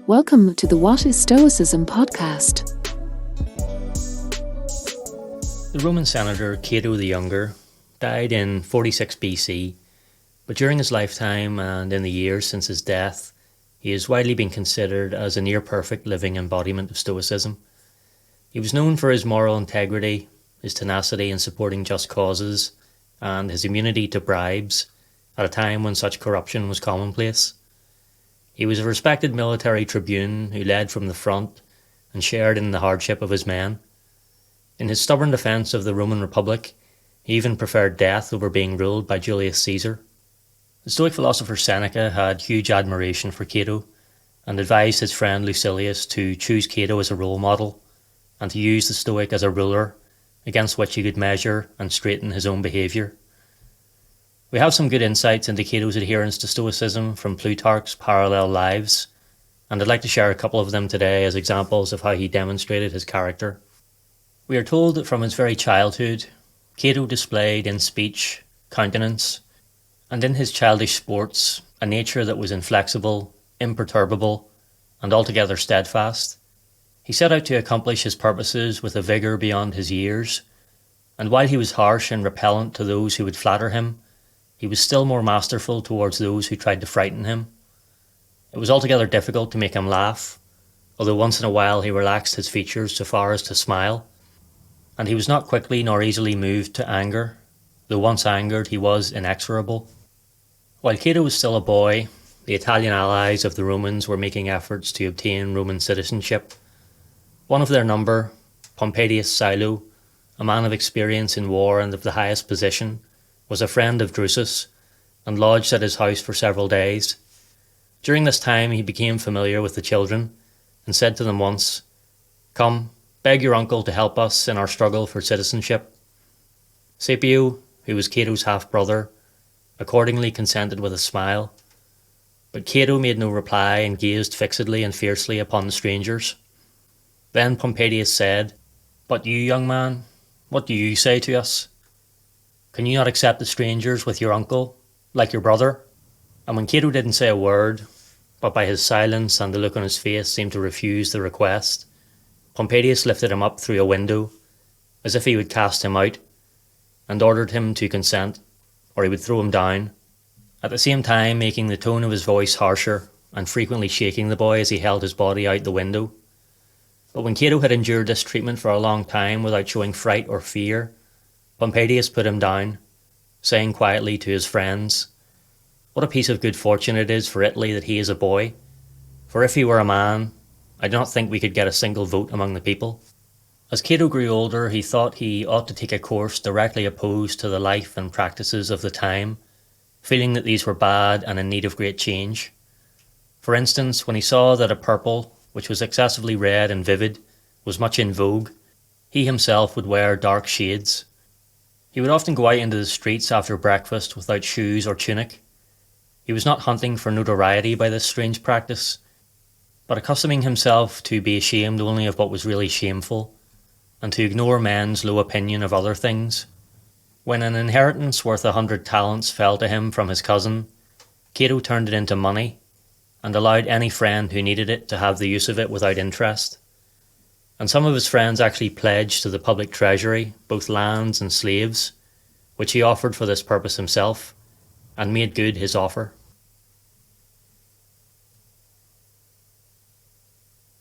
Welcome to the What is Stoicism podcast. The Roman senator Cato the Younger died in 46 BC, but during his lifetime and in the years since his death, he has widely been considered as a near-perfect living embodiment of Stoicism. He was known for his moral integrity, his tenacity in supporting just causes, and his immunity to bribes at a time when such corruption was commonplace. He was a respected military tribune who led from the front and shared in the hardship of his men. In his stubborn defence of the Roman Republic, he even preferred death over being ruled by Julius Caesar. The Stoic philosopher Seneca had huge admiration for Cato and advised his friend Lucilius to choose Cato as a role model and to use the Stoic as a ruler against which he could measure and straighten his own behaviour. We have some good insights into Cato's adherence to Stoicism from Plutarch's parallel lives, and I'd like to share a couple of them today as examples of how he demonstrated his character. We are told that from his very childhood, Cato displayed in speech, countenance, and in his childish sports a nature that was inflexible, imperturbable, and altogether steadfast. He set out to accomplish his purposes with a vigour beyond his years, and while he was harsh and repellent to those who would flatter him, he was still more masterful towards those who tried to frighten him. It was altogether difficult to make him laugh, although once in a while he relaxed his features so far as to smile, and he was not quickly nor easily moved to anger, though once angered he was inexorable. While Cato was still a boy, the Italian allies of the Romans were making efforts to obtain Roman citizenship. One of their number, Pompedius Silo, a man of experience in war and of the highest position, was a friend of Drusus and lodged at his house for several days. During this time he became familiar with the children and said to them once, "Come, beg your uncle to help us in our struggle for citizenship." Scipio, who was Cato's half-brother, accordingly consented with a smile, but Cato made no reply and gazed fixedly and fiercely upon the strangers. Then Pompedius said, "But you, young man, what do you say to us? Can you not accept the strangers with your uncle, like your brother?" And when Cato didn't say a word, but by his silence and the look on his face seemed to refuse the request, Pompedius lifted him up through a window, as if he would cast him out, and ordered him to consent, or he would throw him down, at the same time making the tone of his voice harsher and frequently shaking the boy as he held his body out the window. But when Cato had endured this treatment for a long time without showing fright or fear, Pompedius put him down, saying quietly to his friends, "What a piece of good fortune it is for Italy that he is a boy, for if he were a man, I do not think we could get a single vote among the people." As Cato grew older, he thought he ought to take a course directly opposed to the life and practices of the time, feeling that these were bad and in need of great change. For instance, when he saw that a purple, which was excessively red and vivid, was much in vogue, he himself would wear dark shades. He would often go out into the streets after breakfast without shoes or tunic. He was not hunting for notoriety by this strange practice, but accustoming himself to be ashamed only of what was really shameful, and to ignore men's low opinion of other things. When an inheritance worth 100 talents fell to him from his cousin, Cato turned it into money, and allowed any friend who needed it to have the use of it without interest. And some of his friends actually pledged to the public treasury both lands and slaves, which he offered for this purpose himself, and made good his offer.